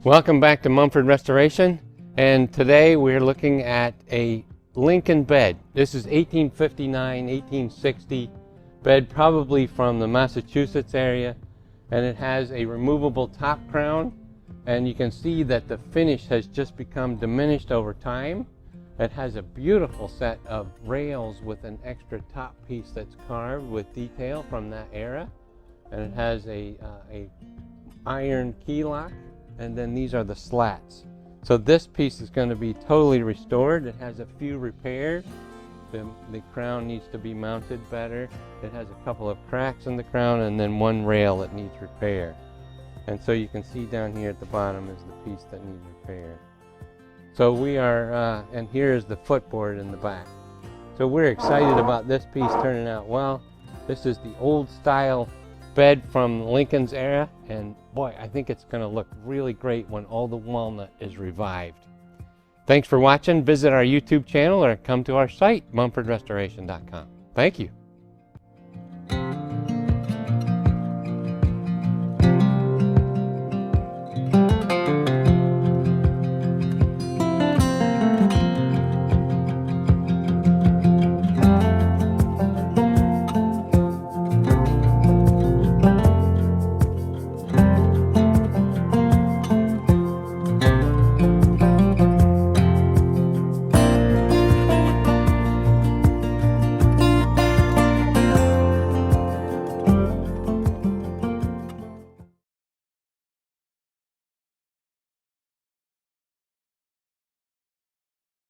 Welcome back to Mumford Restoration, and today we're looking at a Lincoln bed. This is 1859, 1860 bed, probably from the Massachusetts area, and it has a removable top crown, and you can see that the finish has just become diminished over time. It has a beautiful set of rails with an extra top piece that's carved with detail from that era, and it has a iron key lock. And then these are the slats. So this piece is going to be totally restored. It has a few repairs. The crown needs to be mounted better. It has a couple of cracks in the crown and then one rail that needs repair. And so you can see down here at the bottom is the piece that needs repair. So we are, and here is the footboard in the back. So we're excited about this piece turning out well. This is the old style bed from Lincoln's era, and boy, I think it's going to look really great when all the walnut is revived. Thanks for watching. Visit our YouTube channel or come to our site, mumfordrestoration.com. Thank you.